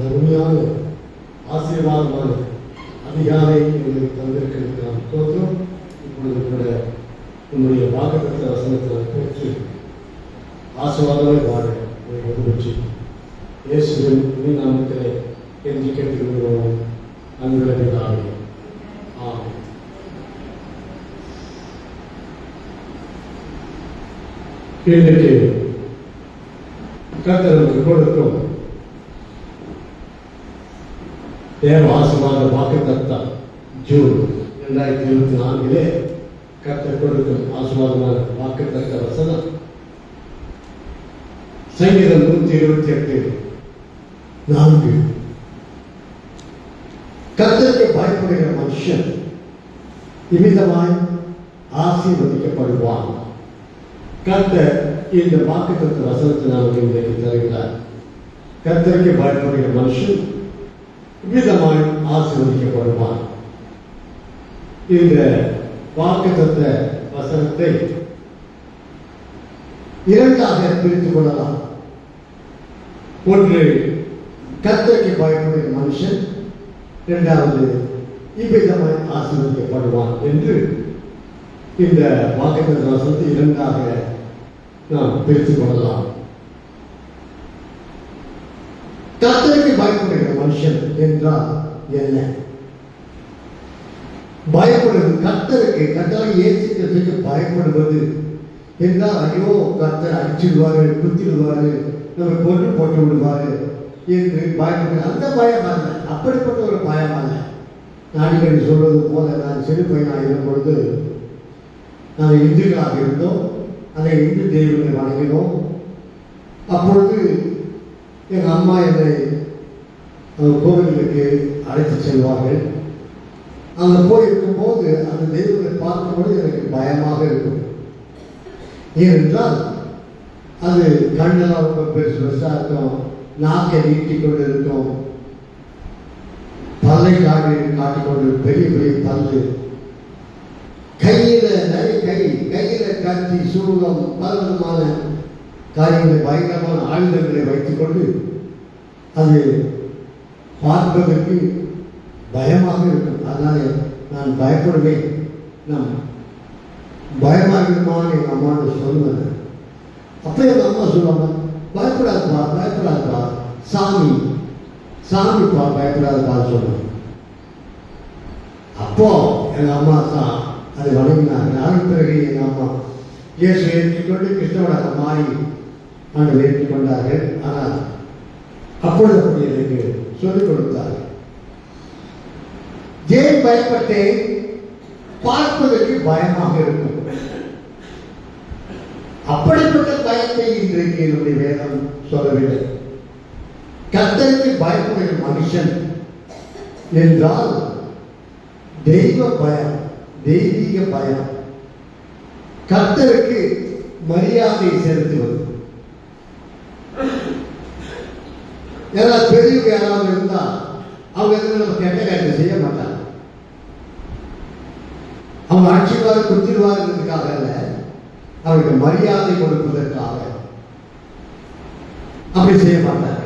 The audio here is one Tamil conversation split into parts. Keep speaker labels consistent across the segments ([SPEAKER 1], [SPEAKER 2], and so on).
[SPEAKER 1] அருமையான ஆசீர்வாதமான அதிகாலை எங்களுக்கு தந்திருக்கிறோம். தோற்றம் இப்பொழுது கூட உன்னுடைய வாக்குத்தத்த வசனத்தை பெற்று ஆசீர்வாதமாய் வாழ உதவி இயேசுவின் நீ நாமத்திலே கெஞ்சி கேட்டுக்கொள்கிறோம். அன்புள்ள பிதாவே, ஆமென். இன்றைக்கு கர்த்தருக்கு கொடுக்கும் தேவ ஆசீர்வாத வாக்குத்தத்தம் ஜூன் 2024 கர்த்தர் கொடுக்கும் ஆசீர்வாதமான வாக்குத்தத்த வசனம் சங்கீதம் 128:4. கர்த்தருக்கு பயப்படுகிற மனுஷன் இவ்விதமாய் ஆசீர்வதிக்கப்படுவான். கர்த்தர் இந்த வாக்குத்தத்த வசனத்தை நமக்கு இன்றைக்கு தருகிறார். கர்த்தருக்கு பயப்படுகிற மனுஷன் இவ்விதமாய் ஆசீர்வதிக்கப்படுவான். இந்த வாக்குத்தத்த வசனத்தை இரண்டாக பிரித்துக் கொள்ளலாம். ஒன்று கர்த்தருக்கு பயப்படுகிற மனுஷன், இரண்டாவது இவ்விதமாய் ஆசீர்வதிக்கப்படுவான் என்று இந்த வாக்குத்தத்த வசனத்தை இரண்டாக நாம் பிரித்துக் கொள்ளலாம். கர்த்தருக்கு பயப்படுகிற மனுஷன் என்றால் என்ன? பயப்படுவது கர்த்தருக்கு, கர்த்தராகிய இயேசு கிறிஸ்துவுக்கு பயப்படுவது என்றால் ஐயோ கர்த்தர் அடிச்சிடுவாரு, குத்திடுவாரு, நம்ம கொண்டு போட்டு விடுவாரு என்று பயப்படுவது. அந்த பயம் அல்ல, அப்படிப்பட்ட ஒரு பயம் அல்ல. நாடிகளை சொல்வது போல, நான் சிறு பையனாக இருக்கும் பொழுது நாங்கள் இந்துக்களாக இருந்தோம். அதை இந்து தெய்வங்களை வணங்கினோம். அப்பொழுது எங்கள் அம்மா என்னை கோவில்களுக்கு அழைத்து செல்வார்கள். அங்கே போயிருக்கும் போது அந்த தெய்வங்களை பார்க்கும்போது எனக்கு பயமாக இருக்கும். ஏனென்றால் அது கண்ணெல்லாம் ரொம்ப பெருசு பெருசாக இருக்கும், நாக்கை நீட்டிக்கொண்டு இருக்கும், பல்லை காட்டிக்கொண்டு பெரிய பெரிய பல்லு, கையில நிறைய கையில கத்தி, சூலம், பலவிதமான காரியங்களை, பயங்கரமான ஆயுதங்களை வைத்துக் கொண்டு அது பார்ப்பதற்கு பயமாக இருக்கும். அதனால நான் பயப்படுவேன். நான் பயமாக இருக்குமான்னு எங்கள் அம்மாவோட சொல்லுவேன். அப்போ எங்கள் அம்மா சொல்லுவாங்க, பயப்படாதுப்பா பயப்படாதுப்பா, சாமிப்பா பயப்படாதுப்பா சொல்லுவேன். அப்போ எங்கள் அம்மா தான் அதை வணங்கினாங்க. அதன் பிறகு எங்கள் அம்மா இயேசு ஏற்றுக்கொண்டு கிறிஸ்தவராக மாறி ஆண்டவர் ஏற்றுக்கொண்டார்கள். ஆனால் அப்பொழுது அப்படி எனக்கு சொல்லிக் கொடுத்தார்கள். ஏன் பயப்பட்டேன்? பார்ப்பதற்கு பயமாக இருக்கும். அப்படிப்பட்ட பயத்தை இன்றைக்கு என்னுடைய வேதம் சொல்லவில்லை. கர்த்தருக்கு பயப்படுகிற மனுஷன் என்றால் தெய்வ பயம், தெய்வீக பயம், கர்த்தருக்கு மரியாதை செலுத்துவது. யாராவது பெரியவங்க யாராவது இருந்தா அவங்க நம்ம கெட்ட காரியத்தை செய்ய மாட்டாங்க. அவங்க அடிச்சுவாரு குத்திடுவாருன்றதுக்காக அல்ல, அவருக்கு மரியாதை கொடுப்பதற்காக அப்படி செய்ய மாட்டாங்க.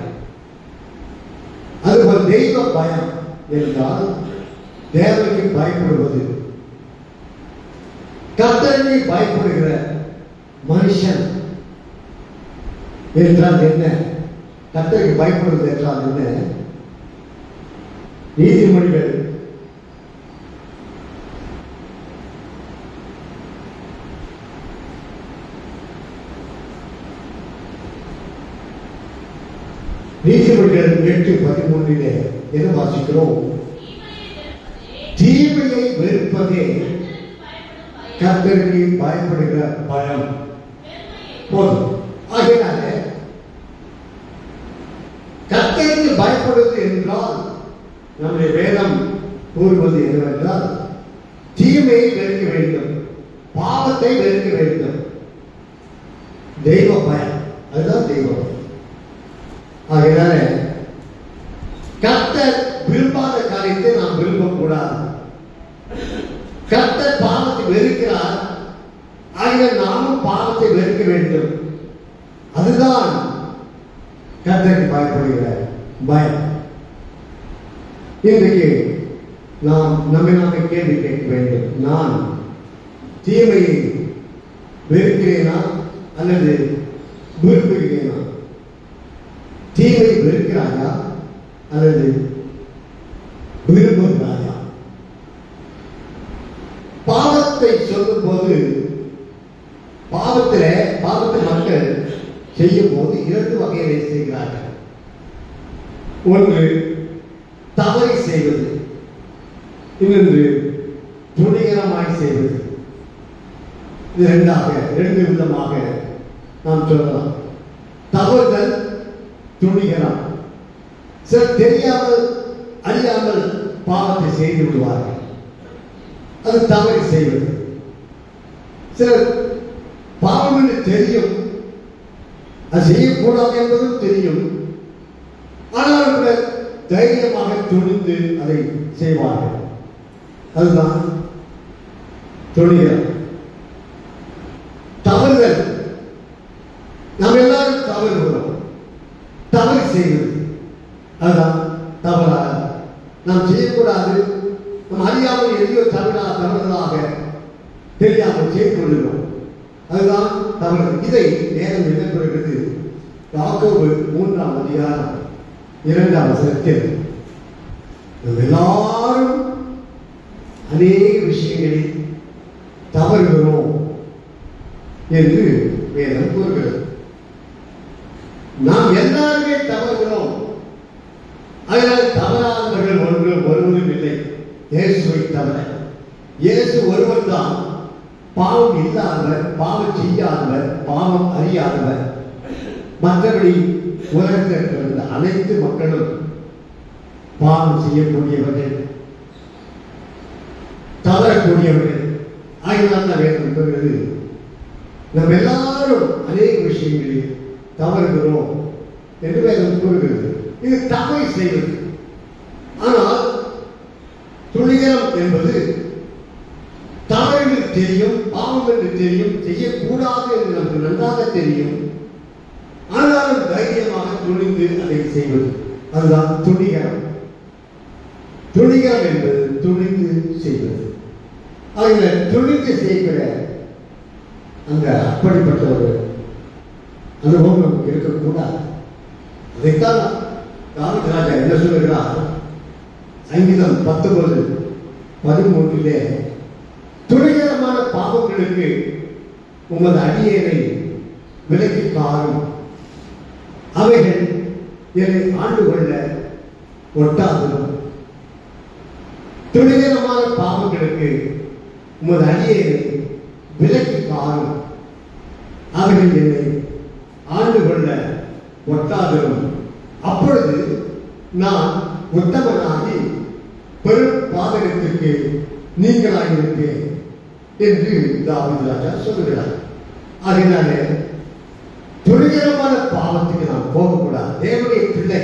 [SPEAKER 1] அது ஒரு தெய்வ பயம் என்றால் தேவனுக்கு பயப்படுவது. கர்த்தருக்கு பயப்படுகிற மனுஷன் என்றால் என்ன? கர்த்தருக்கு பயப்படுவது என்றால் என்ன? நீதிமொழிகள் 8:13 என்ன வாசிக்கிறோம்? தீமையை வெறுப்பதே கர்த்தருக்கு பயப்படுகிற பயம் போதும். ஆகையினால கர்த்தருக்கு பயப்படுவது என்றால் நம்முடைய வேதம் கூறுவது என்னவென்றால் தீமையை வெறுக்க வேண்டும், பாவத்தை வெறுக்க வேண்டும். தெய்வ பயம், அதுதான் தெய்வ பயம். ஆகையினால கர்த்தர் விரும்பாத காரியத்தை நாம் விரும்பக்கூடாது. கர்த்தர் பாவத்தை வெறுக்கிறார், ஆகிய நாமும் பாவத்தை வெறுக்க வேண்டும். அதுதான் கர்த்தருக்கு பயப்படுகிற பயம். இன்றைக்கு நாம் நம்மை நாமே கேள்வி கேட்க வேண்டும். நான் தீமையை வெறுக்கிறேனா அல்லது விரும்புகிறேனா? தீமை வெறுக்கிறாயா அல்லது விரும்புகிறாயா? பாவத்தை சொல்லும் போது பாவத்தை மக்கள் செய்யும் போது இரண்டு வகைகளை செய்கிறார்கள். ஒன்று தவறை செய்வது, இன்னொன்று துணிகரமாய் செய்வது. இது ரெண்டு விதமாக நாம் சொல்லலாம். தவறுதல், துணிகரம். சிலர் தெரியாமல் அறியாமல் பாவத்தை செய்து விடுவார்கள், அது தவறு செய்வது. சிலர் பாவம் என்று தெரியும், அது செய்யக்கூடாது என்பதும் தெரியும், ஆனால் கூட தைரியமாக துணிந்து அதை செய்வார்கள். அதுதான் துணிகரம். தவறுதல், நாம் எல்லாரும் தவறுகிறோம். தவறு செய்வது அதுதான் தவறாக நாம் செய்யக்கூடாது. நாம் அறியாமல் எதையோ தவறுதலாக தெரியாமல் செய்து கொள்கிறோம், அதுதான் தவறு. இதை நேரம் என்ன கூறுகிறது? யாக்கோபு 3ஆம் அதிகாரம் 2ஆம் வசனத்தில் நாம் எல்லாரும் அநேக விஷயங்களில் தவறுகிறோம் என்று வேதம் கூறுகிறது. நாம் எல்லாருமே தவறுகிறோம். அதனால் தவறாதவர்கள் ஒருவரும் இல்லை, இயேசுவை தவிர. இயேசு ஒருவர் தான் பாவம் இல்லாதவர், பாவம் செய்யாதவர், பாவம் அறியாதவர். மற்றபடி உலகத்தில் இருந்த அனைத்து மக்களும் பாவம் செய்யக்கூடியவர்கள், தவறக்கூடியவர்கள். ஆகினால் தான் வேதம் கூறுகிறது, நாம் எல்லாரும் அநேக விஷயங்களில் தவறுகிறோம் என்று வேதம் கூறுகிறது. இது தவறை செய்வது. ஆனால் துணிகரம் என்பது தவறு என்று தெரியும், பாவம் என்று தெரியும், செய்யக்கூடாது என்று நமக்கு நன்றாக தெரியும், ஆனாலும் தைரியமாக துணிந்து அதை செய்வது, அதுதான் துணிகரம். துணிகரம் என்பது துணிந்து செய்வது. ஆகிய துணிந்து செய்கிற அந்த அப்படிப்பட்ட ஒரு அனுபவம் நமக்கு இருக்கக்கூடாது. அதைத்தான் தாவீது ராஜா என்ன சொல்லுகிறார்? சங்கீதம் 19:13 துணிகரமான பாவங்களுக்கு உமது அடியேனை விலக்கி காரும், அவைகள் என்னை ஆண்டு கொள்ள ஒட்டாதிரும். துணிகரமான பாவங்களுக்கு உமது அடியேனை விலக்கி காரும், அவைகள் என்னை ஆண்டு கொள்ள ஒட்டாதிரும். அப்பொழுது நான் உத்தமனாகி பெரும் பாதகத்திற்கு நீங்களாயிருப்பேன் என்று தாவீது ராஜா சொல்லுகிறார். அதனாலே துணிகரமான பாவத்துக்கு நாம் போகக்கூடாது. தேவனுடைய பிள்ளை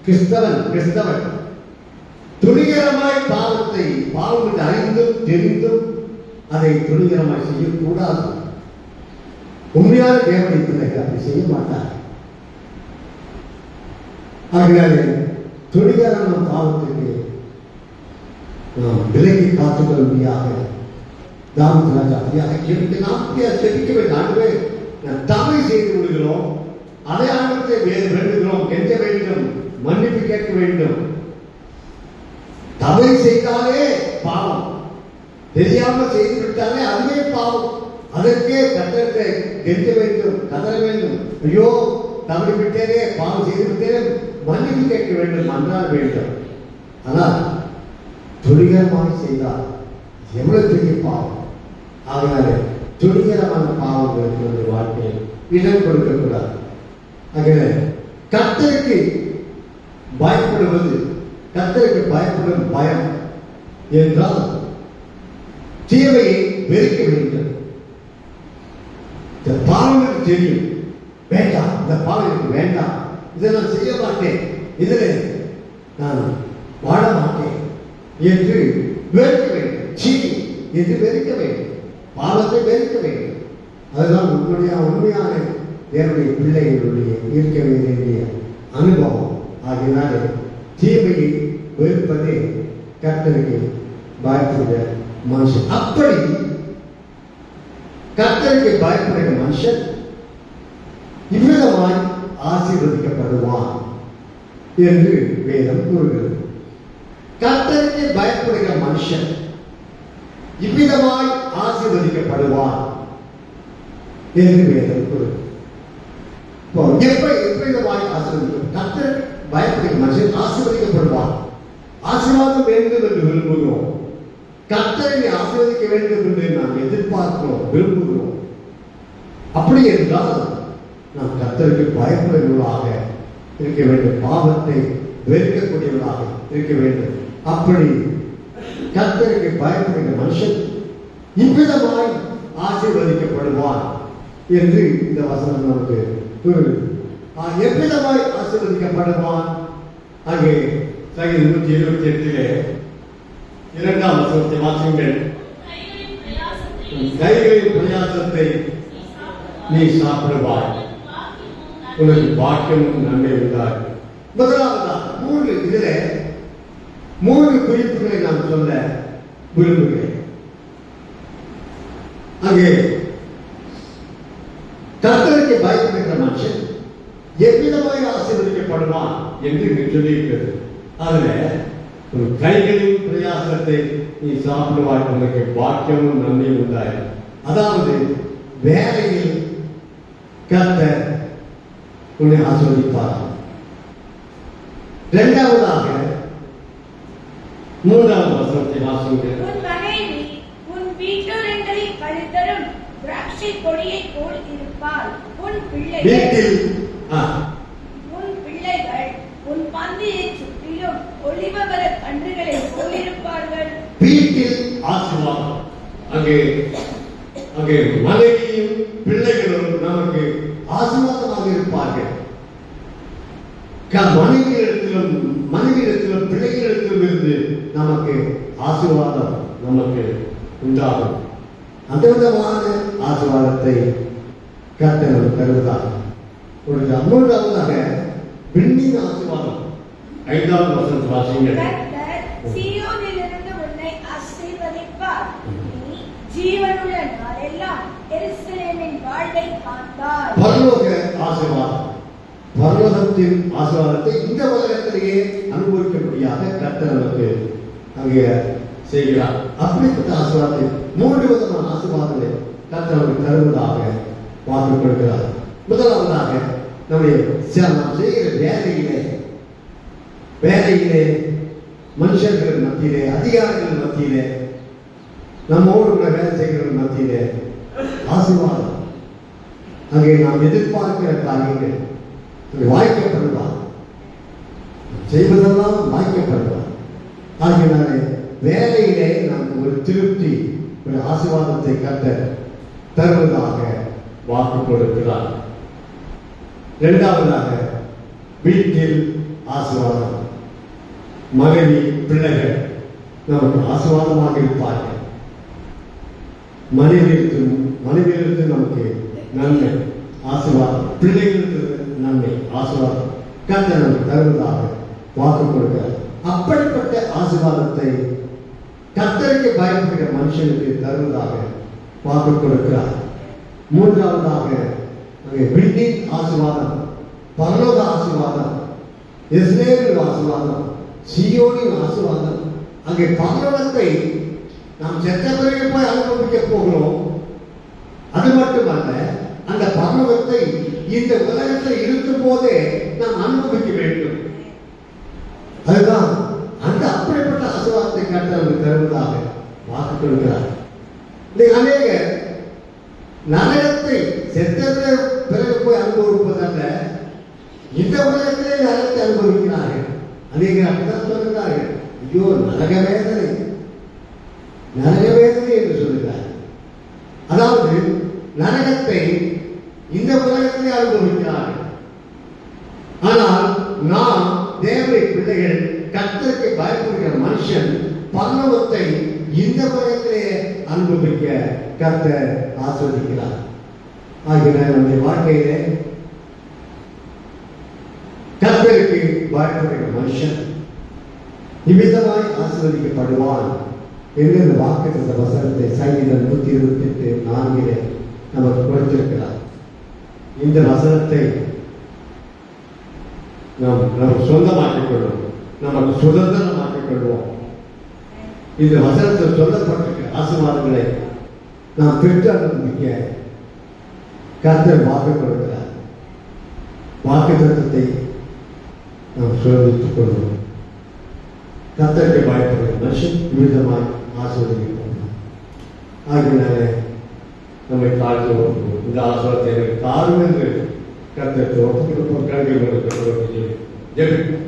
[SPEAKER 1] கிறிஸ்தவன் துணிகரமாய் பாவத்தை பாவம் என்று அறிந்தும் தெரிந்தும் அதை துணிகரமாய் செய்யக்கூடாது. உண்மையான தேவனுடைய பிள்ளைகள் அப்படி செய்ய மாட்டார். அதனாலே துணிகரமான பாவத்திற்கு நாம் விலகி காத்துக்கொள்ளும்படியாக தாவீது ராஜா அப்படியாக நாம் செபிக்க வேண்டும். தவறை செய்து விடுகிறோம், அதை ஆண்டவரை வேண்டுகிறோம், கெஞ்ச வேண்டும், மன்னிப்பு கேட்க வேண்டும். தவறை செய்தாலே பாவம், தெரியாமல் செய்து விட்டாலே அதுவே பாவம். அதற்கே கர்த்தரை கெஞ்ச வேண்டும், கதற வேண்டும். ஐயோ தவறி விட்டேனே, பாவம் செய்து விட்டேனே, மன்னிப்பு கேட்க வேண்டும், மன்றாட வேண்டும். ஆனால் துணிகரமாக செய்தால் எவ்வளவு பெரிய பாவம். ஆகினாலே துணிகரமான பாவங்களுக்கு ஒரு வாழ்க்கையில் இடம் கொடுக்கக்கூடாது. ஆகிய கர்த்தருக்கு பயப்படுவது, கர்த்தருக்கு பயப்படும் பயம் என்றால் தீமையை வெறுக்க வேண்டும். இந்த பாவங்களுக்கு தெரியும், வேண்டாம், இந்த பாவம் எனக்கு வேண்டாம், இதை நான் செய்ய மாட்டேன், இதில் நான் வாழ மாட்டேன் என்று வெறுக்க வேண்டும். சீ என்று வெறுக்க வேண்டும், பாவத்தை வெறுக்க வேண்டும். அதுதான் உண்மையான என்னுடைய பிள்ளைகளுடைய இருக்க வேண்டிய அனுபவம் ஆகினாலே தீமையை வெறுப்பதே கர்த்தருக்கு பயப்படுகிற மனுஷன். அப்படி கர்த்தருக்கு பயப்படுகிற மனுஷன் இவ்விதமாய் ஆசீர்வதிக்கப்படுவான் என்று வேதம் கூறுகிறது. கர்த்தருக்கு பயப்படுகிற மனுஷன் இவ்விதமாய் ஆசீர்வதிக்கப்படுவான் என்று வேதம் கூறுகிறது. எவ்விதமாய் ஆசீர்வதிக்க கர்த்தர் பயப்படுகிற மனுஷன் ஆசீர்வதிக்கப்படுவான். ஆசீர்வாதம் வேண்டும் என்று விரும்புகிறோம். கர்த்தரை ஆசீர்வதிக்க வேண்டும் என்று நாம் எதிர்பார்க்கிறோம், விரும்புகிறோம். அப்படி என்றால் நாம் கர்த்தருக்கு பயப்படுகிறவர்களாக இருக்க வேண்டும், பாவத்தை வெறுக்கக்கூடியவர்களாக இருக்க வேண்டும். அப்படி கர்த்தருக்கு பயப்படுகிற மனுஷன் இவ்விதமாய் ஆசீர்வதிக்கப்படுவான் என்று இந்த வசனம் நமக்கு கூறுகிறது. எவ்விதமாய் ஆசீர்வதிக்கப்படுவான்? அங்கே சங்கீதம் 178 2ஆம் வசனத்தை வாசியுங்கள். கைகளின் பிரயாசத்தை நீ சாப்பிடுவாய், உனக்கு பாக்கியமும் நன்மை உண்டாய். முதலாவதாக மூன்று குறிப்புகளை நான் சொல்ல விரும்புகிறேன். அங்கே கர்த்தருக்கு பயப்படுகிற மனுஷன் எவ்விதமாய் ஆசீர்வதிக்கப்படுவான் என்று சொல்லியிருக்கிறது. அதுல உன் கைகளின் பிரயாசத்தை நீ சாப்பிடுவாய், உனக்கு பாக்கியமும் நன்மை உண்டாய். அதாவது வேலையில் கர்த்தர் உன்னை ஆசீர்வதிப்பார். இரண்டாவதாக 3ஆம் வசனத்தை வாசியுங்கள்.
[SPEAKER 2] உன் மனைவி உன் வீட்டுரங்களில் கழித்தரும் திராட்சை கொடியை போல் இருப்பாள். உன் பிள்ளைகள் உன் பந்தியை சுற்றிலும் ஒலிவமர கன்றுகளை போலிருப்பார்கள்.
[SPEAKER 1] வீட்டில் ஆசீர்வாதம். அங்கே மனைவியும் பிள்ளைகளும் நமக்கு ஆசீர்வாதமாக இருப்பார்கள். மனைவியிடத்திலும் பிள்ளைகளிடத்திலும் இருந்து நமக்கு ஆசீர்வாதம் நமக்கு உண்டாகும். அந்த விதமான ஆசீர்வாதத்தை கர்த்தர் தருவதாக. மூன்றாவதாக விண்ணின் ஆசீர்வாதம். 5ஆம் வசனத்தை வாசியுங்கள்.
[SPEAKER 2] சீயோனிலிருந்து உன்னை ஆசீர்வதிப்பார். நீ ஜீவனுள்ள நாளெல்லாம் எருசலேமின் வாழ்வை காண்பாய்.
[SPEAKER 1] பரலோக ஆசீர்வாதம். பரலோகத்தின் ஆசீர்வாதத்தை இந்த உலகத்திலேயே அனுபவிக்கும்படியாக கர்த்தர் நமக்கு அங்கே செய்கிறார். அப்படிப்பட்ட ஆசீர்வாதத்தை 3 விதமான ஆசீர்வாதங்களை கர்த்தர் நமக்கு தருவதாக வாக்கு கொடுக்கிறார். முதலாவதாக நம்முடைய நாம் செய்கிற வேலையிலே மனுஷர்கள் மத்தியிலே, அதிகாரிகள் மத்தியிலே, நம்மோடு கூட வேலை செய்கிறவர்கள் மத்தியிலே ஆசீர்வாதம். அங்கே நாம் எதிர்பார்க்கிற காரியங்கள் வாய்க்கப்படுவார், செய்வதெல்லாம் வாய்க்கப்படுவார். ஆகினாலே வேலையிலே நமக்கு ஒரு திருப்தி, ஒரு ஆசீர்வாதத்தை கர்த்தர் தருவதாக வாக்கு கொடுக்கிறார். இரண்டாவதாக வீட்டில் ஆசீர்வாதம். மனைவி பிள்ளைகள் நமக்கு ஆசீர்வாதமாக இருப்பார்கள். மனைவியிலிருந்து நமக்கு நன்மை ஆசீர்வாதம், பிள்ளைகளுக்கு நன்மை ஆசீர்வாதம் கர்த்தர் நமக்கு தருவதாக வாக்கு கொடுக்கிறார். அப்படிப்பட்ட ஆசீர்வாதத்தை கர்த்தருக்கு பயப்படுகிற மனுஷனுக்கு தருவதாக வாக்கு கொடுக்கிறார். மூன்றாவதாக விண்ணின் ஆசீர்வாதம், பரலோக ஆசீர்வாதம், எருசலேமின் ஆசீர்வாதம், சீயோனின் ஆசீர்வாதம். அங்கே பரலோகத்தை நாம் செத்த பிறகு போய் அனுபவிக்க போகிறோம். அது மட்டுமல்ல, அந்த பரலோகத்தை இந்த உலகத்தில் இருக்கும் போதே நாம் அனுபவிக்க வேண்டும். அதுதான் அந்த அப்படிப்பட்ட ஆசீர்வாதத்தை கர்த்தர் தருவதாக வாக்கு கொடுக்கிறார். அநேக நரகத்தை செத்த பிறகு போய் அனுபவிப்பதல்ல, இந்த உலகத்திலே நரகத்தை அனுபவிக்கிறார்கள். அநேகர் அப்படிதான் சொல்கிறார்கள். ஐயோ நரக வேதனை என்று சொல்கிறார். அதாவது நரகத்தை இந்த உலகத்திலே அனுபவிக்கிறார்கள். ஆனால் நாம் தேவனுடைய பிள்ளைகள், கர்த்தருக்கு பயப்படுகிற மனுஷன் பரலோகத்தை இந்த உலகத்திலே அனுபவிக்க கர்த்தர் ஆசீர்வதிக்கிறார். ஆகிய நம்முடைய வாழ்க்கையிலே கர்த்தருக்கு பயப்படுகிற மனுஷன் நிமித்தமாய் ஆசீர்வதிக்கப்படுவான் என்று இந்த வாக்குத்தத்த வசனத்தை சங்கீதம் 128:4 நமக்கு கொடுத்திருக்கிறார். இந்த வசனத்தை நாம் சொந்தமாக்கிக் கொள்வோம், நமக்கு சுதந்திரமாக்கிக் கொள்வோம். இந்த வசனத்தில் சொல்லப்பட்டிருக்கிற ஆசீர்வாதங்களை நாம் பெற்று அனுபவிக்க கர்த்தர் வாக்கு கொடுக்கிறார். வாக்குத்தத்தத்தை நாம் சுதந்திரித்துக் கொள்வோம். கர்த்தருக்கு பயப்படுகிற மனுஷன் விதமாய் ஆசீர்வதிக்கப்படுவான். ஆகியனால நம்மை தாழ்த்துவோம். இந்த ஆசீர்வாதத்தை தாழ்வு என்று கர்த்தருக்கு ஒப்புக் கொடுப்போம். கண்கள் ஜெபிப்போம்.